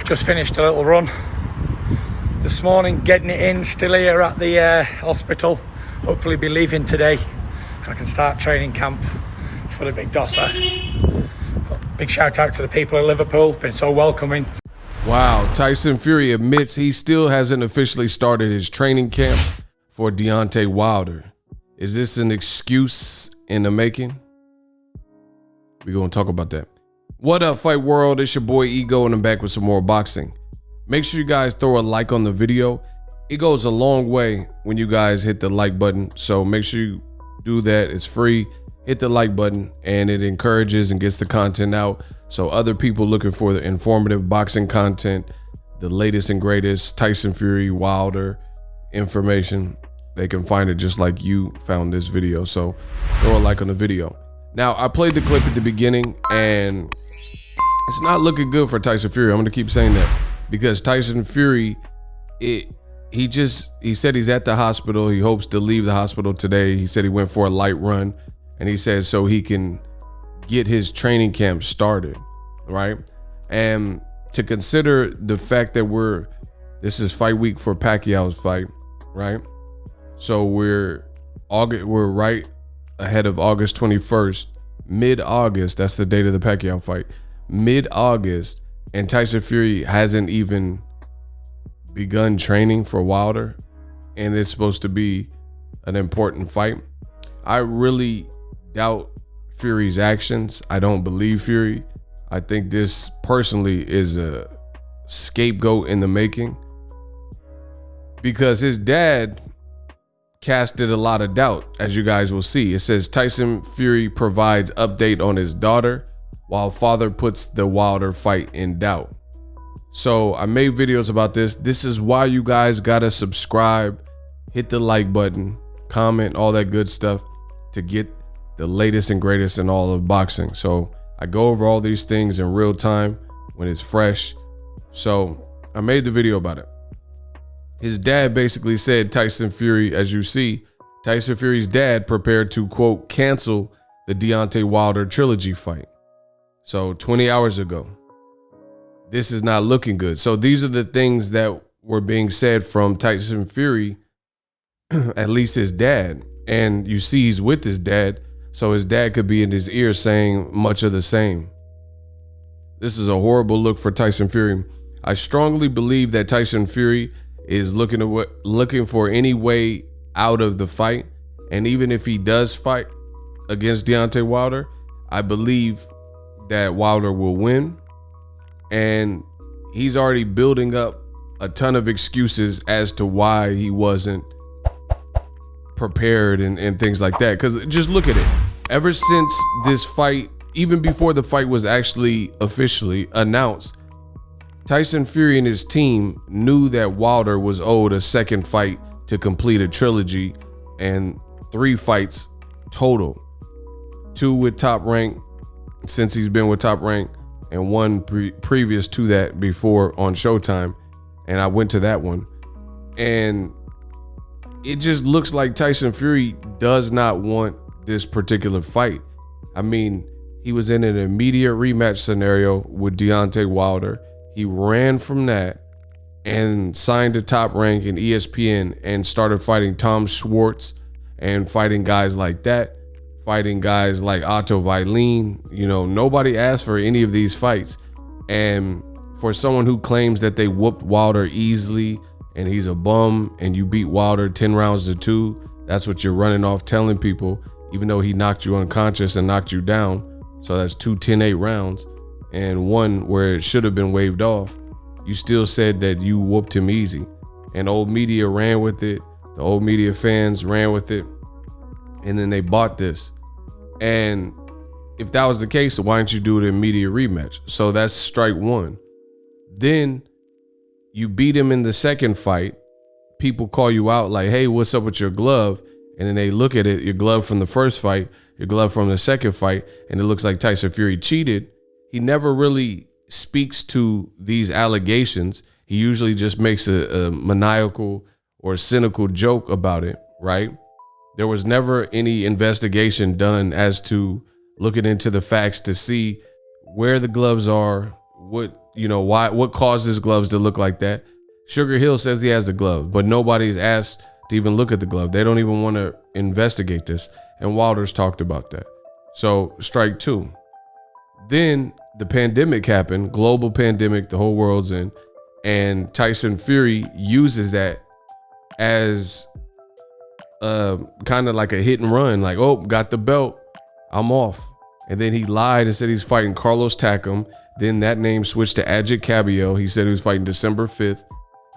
Just finished a little run this morning, getting it in, still here at the hospital. Hopefully be leaving today and I can start training camp for the big dosser. Big shout out to the people at Liverpool, been so welcoming. Wow, Tyson Fury admits he still hasn't officially started his training camp for Deontay Wilder. Is this an excuse in the making? We're going to talk about that. What up, Fight World? It's your boy Ego, and I'm back with some more boxing. Make sure you guys throw a like on the video. It goes a long way when you guys hit the like button, so make sure you do that. It's free. Hit the like button, and it encourages and gets the content out, so other people looking for the informative boxing content, the latest and greatest Tyson Fury, Wilder information, they can find it just like you found this video. So throw a like on the video. Now, I played the clip at the beginning, and it's not looking good for Tyson Fury. I'm going to keep saying that because Tyson Fury, he said he's at the hospital. He hopes to leave the hospital today. He said he went for a light run, and he said so he can get his training camp started, right? And to consider the fact that this is fight week for Pacquiao's fight, right? So we're right ahead of August 21st, mid-August. That's the date of the Pacquiao fight, mid-August, and Tyson Fury hasn't even begun training for Wilder, and it's supposed to be an important fight. I really doubt Fury's actions. I don't believe Fury. I think this personally is a scapegoat in the making because his dad casted a lot of doubt, as you guys will see. It says Tyson Fury provides update on his daughter while father puts the Wilder fight in doubt. So I made videos about this. This is why you guys gotta subscribe, hit the like button, comment, all that good stuff to get the latest and greatest in all of boxing. So I go over all these things in real time when it's fresh. So I made the video about it. His dad basically said Tyson Fury, as you see, Tyson Fury's dad prepared to, quote, cancel the Deontay Wilder trilogy fight. So 20 hours ago. This is not looking good. So these are the things that were being said from Tyson Fury, at least his dad. And you see he's with his dad, so his dad could be in his ear saying much of the same. This is a horrible look for Tyson Fury. I strongly believe that Tyson Fury is looking for any way out of the fight. And even if he does fight against Deontay Wilder, I believe that Wilder will win. And he's already building up a ton of excuses as to why he wasn't prepared and things like that. Because just look at it. Ever since this fight, even before the fight was actually officially announced, Tyson Fury and his team knew that Wilder was owed a second fight to complete a trilogy and 3 fights total. 2 with Top Rank since he's been with Top Rank, and 1 previous to that before on Showtime. And I went to that one. And it just looks like Tyson Fury does not want this particular fight. I mean, he was in an immediate rematch scenario with Deontay Wilder. He ran from that and signed to Top Rank in ESPN and started fighting Tom Schwartz and fighting guys like that, fighting guys like Otto Vailin. You know, nobody asked for any of these fights. And for someone who claims that they whooped Wilder easily and he's a bum and you beat Wilder 10 rounds to 2, that's what you're running off telling people, even though he knocked you unconscious and knocked you down. So that's 2 10-8 rounds. And 1 where it should have been waved off. You still said that you whooped him easy. And old media ran with it. The old media fans ran with it. And then they bought this. And if that was the case, why didn't you do it in media rematch? So that's strike 1. Then you beat him in the second fight. People call you out like, hey, what's up with your glove? And then they look at it, your glove from the first fight, your glove from the second fight, and it looks like Tyson Fury cheated. He never really speaks to these allegations. He usually just makes a maniacal or cynical joke about it, right? There was never any investigation done as to looking into the facts to see where the gloves are, what what caused his gloves to look like that. Sugar Hill says he has the glove, but nobody's asked to even look at the glove. They don't even want to investigate this. And Wilder's talked about that. So strike two. Then the pandemic happened, global pandemic, the whole world's in. And Tyson Fury uses that as kind of like a hit and run, like, oh, got the belt, I'm off. And then he lied and said he's fighting Carlos Takam. Then that name switched to Ajit Cabiel. He said he was fighting December 5th.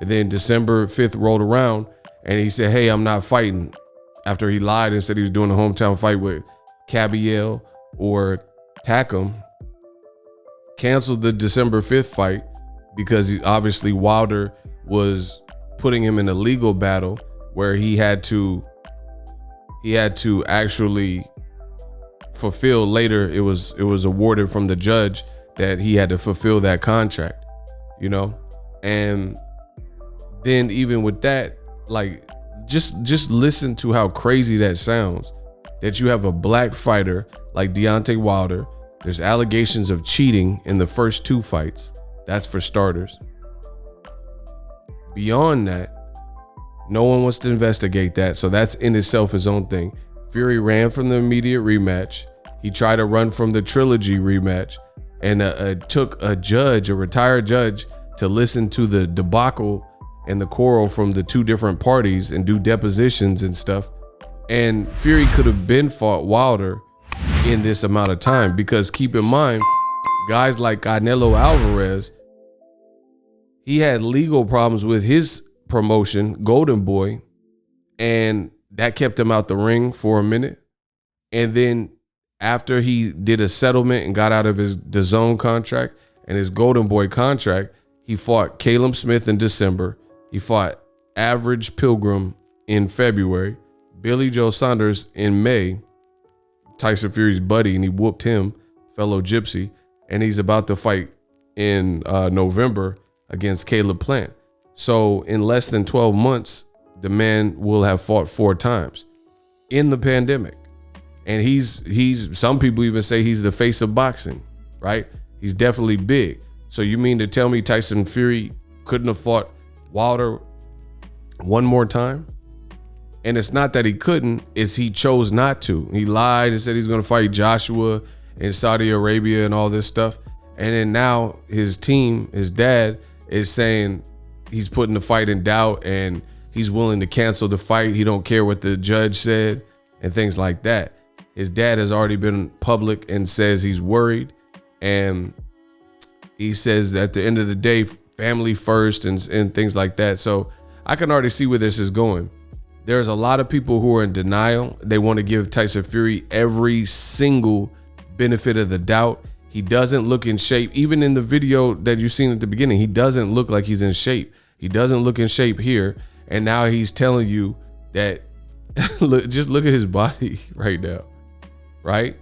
And then December 5th rolled around and he said, hey, I'm not fighting. After he lied and said he was doing a hometown fight with Cabiel or Takam, canceled the December 5th fight because obviously Wilder was putting him in a legal battle where he had to actually fulfill later. It was awarded from the judge that he had to fulfill that contract, and then even with that, like, just listen to how crazy that sounds, that you have a black fighter like Deontay Wilder. There's allegations of cheating in the first two fights. That's for starters. Beyond that, no one wants to investigate that. So that's in itself his own thing. Fury ran from the immediate rematch. He tried to run from the trilogy rematch and took a retired judge, to listen to the debacle and the quarrel from the two different parties and do depositions and stuff. And Fury could have been fought Wilder in this amount of time, because keep in mind, guys like Canelo Alvarez, he had legal problems with his promotion, Golden Boy, and that kept him out the ring for a minute. And then after he did a settlement and got out of his DAZN contract and his Golden Boy contract, he fought Caleb Smith in December. He fought Average Pilgrim in February, Billy Joe Saunders in May, Tyson Fury's buddy, and he whooped him, fellow Gypsy, and he's about to fight in November against Caleb Plant. So in less than 12 months, the man will have fought 4 times in the pandemic. And he's some people even say he's the face of boxing, right? He's definitely big. So you mean to tell me Tyson Fury couldn't have fought Wilder one more time? And it's not that he couldn't, it's he chose not to. He lied and said he's going to fight Joshua in Saudi Arabia and all this stuff. And then now his team, his dad, is saying he's putting the fight in doubt and he's willing to cancel the fight. He don't care what the judge said and things like that. His dad has already been public and says he's worried. And he says at the end of the day, family first and things like that. So I can already see where this is going. There's a lot of people who are in denial. They want to give Tyson Fury every single benefit of the doubt. He doesn't look in shape. Even in the video that you've seen at the beginning, he doesn't look like he's in shape. He doesn't look in shape here. And now he's telling you that, just look at his body right now, right?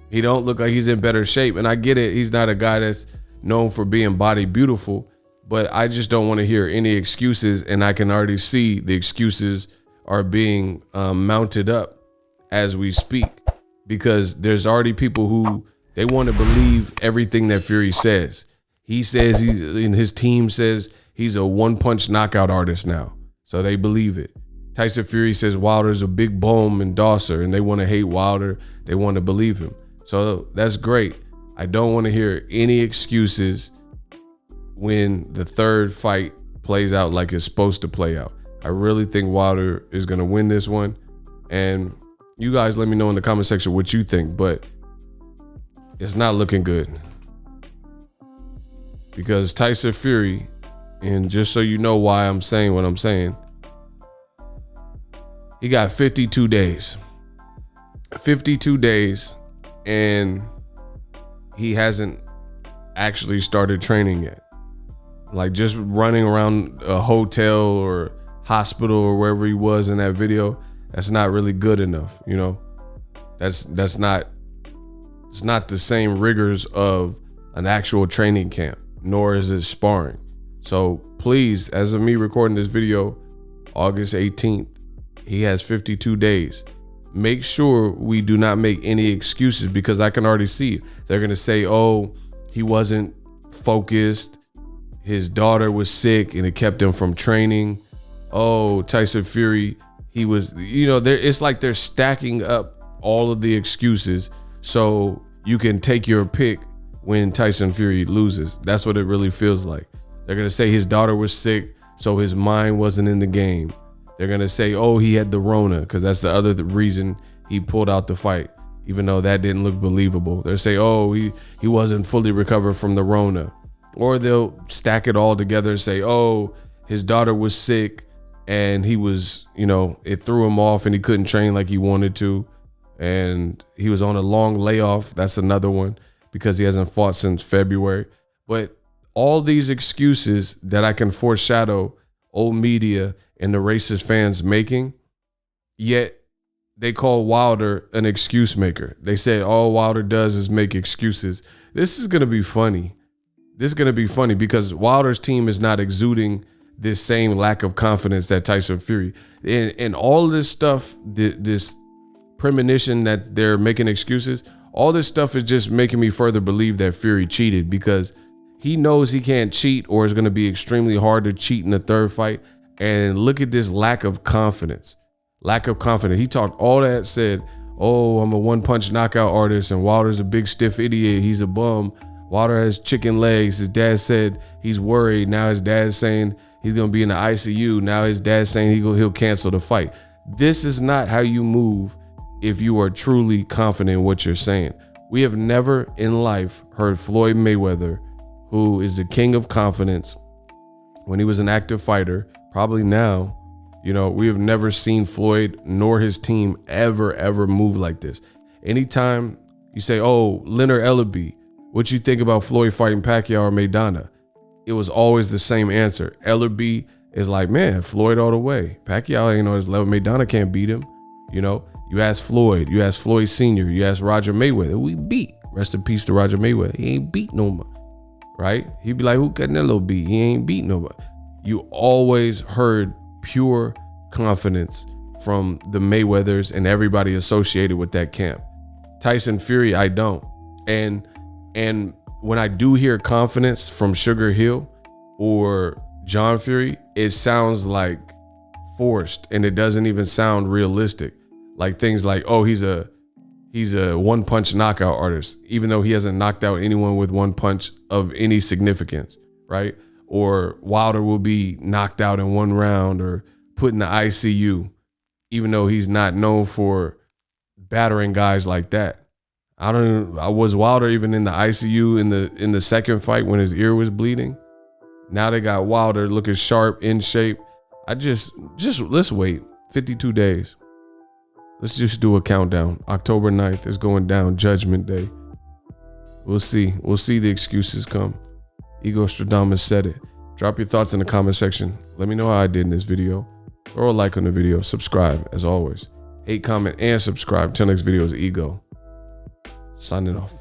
He don't look like he's in better shape. And I get it. He's not a guy that's known for being body beautiful, but I just don't want to hear any excuses. And I can already see the excuses are being mounted up as we speak, because there's already people who they want to believe everything that Fury says. He says his team says he's a one-punch knockout artist now, so they believe it. Tyson Fury says Wilder's a big bone endorser, and they want to hate Wilder. They want to believe him. So that's great. I don't want to hear any excuses when the third fight plays out like it's supposed to play out. I really think Wilder is going to win this one. And you guys let me know in the comment section what you think, but it's not looking good. Because Tyson Fury, and just so you know why I'm saying what I'm saying, he got 52 days. 52 days, and he hasn't actually started training yet. Like, just running around a hotel or hospital or wherever he was in that video, that's not really good enough, you know? It's not the same rigors of an actual training camp, nor is it sparring. So please, as of me recording this video, August 18th, he has 52 days. Make sure we do not make any excuses, because I can already see they're going to say, oh, he wasn't focused. His daughter was sick and it kept him from training. Oh, Tyson Fury, he was, it's like they're stacking up all of the excuses so you can take your pick when Tyson Fury loses. That's what it really feels like. They're going to say his daughter was sick, so his mind wasn't in the game. They're going to say, oh, he had the Rona, because that's the other reason he pulled out the fight, even though that didn't look believable. They'll say, oh, he wasn't fully recovered from the Rona. Or they'll stack it all together and say, oh, his daughter was sick and he was, it threw him off and he couldn't train like he wanted to. And he was on a long layoff. That's another one, because he hasn't fought since February. But all these excuses that I can foreshadow old media and the racist fans making, yet they call Wilder an excuse maker. They say all Wilder does is make excuses. This is going to be funny. This is going to be funny because Wilder's team is not exuding this same lack of confidence that Tyson Fury. And all this stuff, this premonition that they're making excuses, all this stuff is just making me further believe that Fury cheated, because he knows he can't cheat, or it's going to be extremely hard to cheat in the third fight. And look at this lack of confidence. Lack of confidence. He talked all that, said, oh, I'm a one-punch knockout artist, and Wilder's a big stiff idiot. He's a bum. Wilder has chicken legs. His dad said he's worried. Now his dad's saying he's going to be in the ICU. Now his dad's saying he'll cancel the fight. This is not how you move if you are truly confident in what you're saying. We have never in life heard Floyd Mayweather, who is the king of confidence when he was an active fighter, probably now, we have never seen Floyd nor his team ever move like this. Anytime you say, oh, Leonard Ellaby, what you think about Floyd fighting Pacquiao or Maidana? It was always the same answer. Ellaby is like, man, Floyd all the way. Pacquiao ain't on his level. Maidana can't beat him. You ask Floyd, you ask Floyd Sr., you ask Roger Mayweather, we beat. Rest in peace to Roger Mayweather. He ain't beat no more, right? He'd be like, who Canelo beat? He ain't beat nobody. You always heard pure confidence from the Mayweathers and everybody associated with that camp. Tyson Fury, I don't. And when I do hear confidence from Sugar Hill or John Fury, it sounds like forced, and it doesn't even sound realistic. Like things like, oh, he's a one-punch knockout artist, even though he hasn't knocked out anyone with one punch of any significance, right? Or Wilder will be knocked out in one round or put in the ICU, even though he's not known for battering guys like that. Was Wilder even in the ICU in the second fight when his ear was bleeding? Now they got Wilder looking sharp, in shape. Let's wait 52 days. Let's just do a countdown. October 9th is going down, Judgment Day. We'll see. We'll see the excuses come. Ego Stradamus said it. Drop your thoughts in the comment section. Let me know how I did in this video. Throw a like on the video. Subscribe, as always. Hate, comment, and subscribe. Till next video is Ego. Signing off.